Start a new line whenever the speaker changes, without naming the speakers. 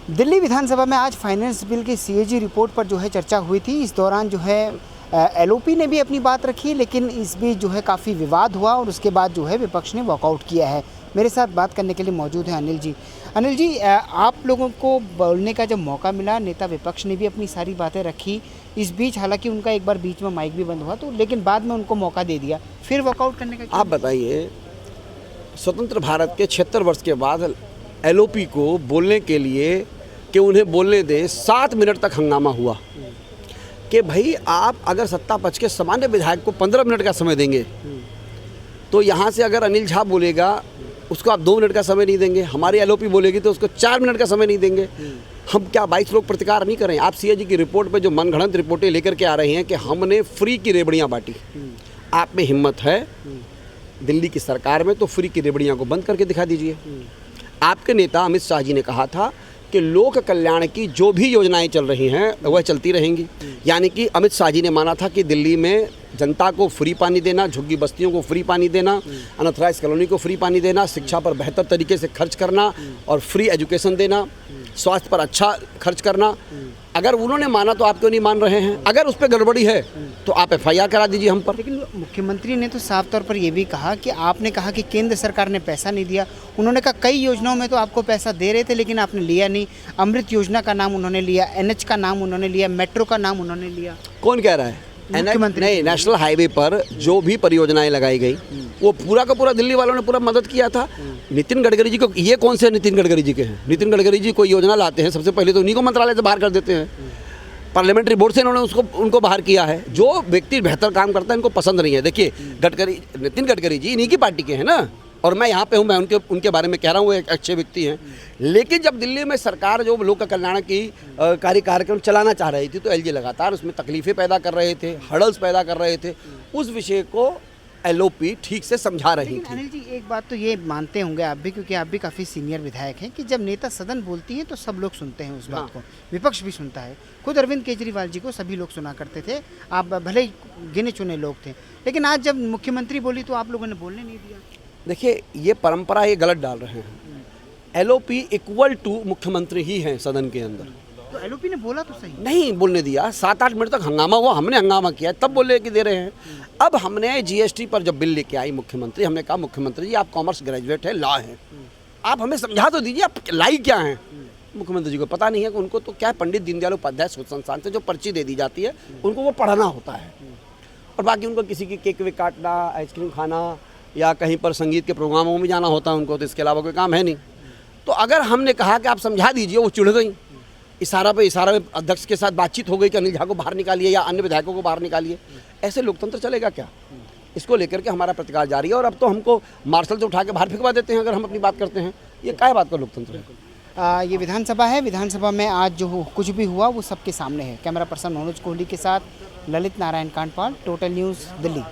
दिल्ली विधानसभा में आज finance bill की सीएजी रिपोर्ट पर जो है चर्चा हुई थी। इस दौरान जो है एलओपी ने भी अपनी बात रखी, लेकिन इस बीच जो है काफ़ी विवाद हुआ और उसके बाद जो है विपक्ष ने वॉकआउट किया है। मेरे साथ बात करने के लिए मौजूद हैं अनिल जी। अनिल जी, आप लोगों को बोलने का जब मौका मिला, नेता विपक्ष ने भी अपनी सारी बातें रखी। इस बीच हालांकि उनका एक बार बीच में माइक भी बंद हुआ, तो लेकिन बाद में उनको मौका दे दिया, फिर वॉकआउट करने का।
आप बताइए, स्वतंत्र भारत के 76 वर्ष के बाद एलओपी को बोलने के लिए कि उन्हें बोलने दे 7 मिनट तक हंगामा हुआ कि भाई आप अगर सत्ता पक्ष के सामान्य विधायक को 15 मिनट का समय देंगे तो यहाँ से अगर अनिल झा बोलेगा उसको आप 2 मिनट का समय नहीं देंगे, हमारी एलओपी बोलेगी तो उसको 4 मिनट का समय नहीं देंगे। हम क्या 22 लोग प्रतिकार नहीं करें? आप सीएजी की रिपोर्ट पे जो मनगढ़ंत रिपोर्टें लेकर के आ रही हैं कि हमने फ्री की रेबड़ियाँ बांटी। आप में हिम्मत है दिल्ली की सरकार में तो फ्री की रेबड़ियाँ को बंद करके दिखा दीजिए। आपके नेता अमित शाह जी ने कहा था कि लोक कल्याण की जो भी योजनाएं चल रही हैं वह चलती रहेंगी। यानी कि अमित शाह जी ने माना था कि दिल्ली में जनता को फ्री पानी देना, झुग्गी बस्तियों को फ्री पानी देना, अनथराइज कॉलोनी को फ्री पानी देना, शिक्षा पर बेहतर तरीके से खर्च करना और फ्री एजुकेशन देना, स्वास्थ्य पर अच्छा खर्च करना। अगर उन्होंने माना तो आप क्यों नहीं मान रहे हैं? अगर उस पर गड़बड़ी है तो आप एफआईआर करा दीजिए हम पर।
लेकिन मुख्यमंत्री ने तो साफ तौर पर यह भी कहा कि आपने कहा कि केंद्र सरकार ने पैसा नहीं दिया। उन्होंने कहा कई योजनाओं में तो आपको पैसा दे रहे थे लेकिन आपने लिया नहीं। अमृत योजना का नाम उन्होंने लिया, एनएच का नाम उन्होंने लिया, मेट्रो का नाम उन्होंने लिया।
कौन कह रहा है?
मुख्यमंत्री
नहीं, नेशनल हाईवे पर जो भी परियोजनाएं लगाई गई वो पूरा का पूरा दिल्ली वालों ने पूरा मदद किया था। नितिन गडकरी जी को, ये कौन से नितिन गडकरी जी के हैं? नितिन गडकरी जी कोई योजना लाते हैं सबसे पहले तो उन्हीं को मंत्रालय से बाहर कर देते हैं। पार्लियामेंट्री बोर्ड से इन्होंने उनको बाहर किया है। जो व्यक्ति बेहतर काम करता है इनको पसंद नहीं है। देखिए, नितिन गडकरी जी इन्हीं की पार्टी के हैं ना, और मैं यहाँ पे हूँ, मैं उनके बारे में कह रहा हूँ, वो एक अच्छे व्यक्ति हैं। लेकिन जब दिल्ली में सरकार जो लोक कल्याण की कार्यक्रम चलाना चाह रही थी तो एलजी लगातार उसमें तकलीफें पैदा कर रहे थे, हर्डल्स पैदा कर रहे थे। उस विषय को एलओपी ठीक से समझा रही थी।
अनिल जी, एक बात तो ये मानते होंगे आप भी, क्योंकि आप भी काफ़ी सीनियर विधायक हैं, कि जब नेता सदन बोलती है तो सब लोग सुनते हैं उस बात को, विपक्ष भी सुनता है। खुद अरविंद केजरीवाल जी को सभी लोग सुना करते थे, आप भले ही गिने चुने लोग थे, लेकिन आज जब मुख्यमंत्री बोली तो आप लोगों ने बोलने नहीं दिया।
देखिए, ये परंपरा ये गलत डाल रहे हैं। एलओपी इक्वल टू मुख्यमंत्री ही हैं सदन के अंदर।
तो एलओपी ने बोला तो सही
नहीं बोलने दिया। 7-8 मिनट तक हंगामा हुआ, हमने हंगामा किया तब बोले कि दे रहे हैं। अब हमने जीएसटी पर जब बिल लेके आई मुख्यमंत्री, हमने कहा मुख्यमंत्री जी आप कॉमर्स ग्रेजुएट है, लॉ है, आप हमें समझा तो दीजिए आप लाई क्या हैं। मुख्यमंत्री जी को पता नहीं है कि उनको तो क्या पंडित दीनदयाल उपाध्याय शोध संस्थान से जो पर्ची दे दी जाती है उनको वो पढ़ना होता है, और बाकी उनको किसी की केक वेक काटना, आइसक्रीम खाना या कहीं पर संगीत के प्रोग्रामों में जाना होता है उनको, तो इसके अलावा कोई काम है नहीं। तो अगर हमने कहा कि आप समझा दीजिए, वो चिढ़ गई। इशारा पे इशारा में अध्यक्ष के साथ बातचीत हो गई कि अनिल झा को बाहर निकालिए या अन्य विधायकों को बाहर निकालिए। ऐसे लोकतंत्र चलेगा क्या? इसको लेकर के हमारा प्रतिकार जारी है, और अब तो हमको मार्शल से उठा के बाहर फेंकवा देते हैं अगर हम अपनी बात करते हैं। ये क्या बात का लोकतंत्र है?
ये विधानसभा है, विधानसभा में आज जो कुछ भी हुआ वो सबके सामने है। कैमरा पर्सन मनोज कोहली के साथ ललित नारायण कांडपाल, टोटल न्यूज़, दिल्ली।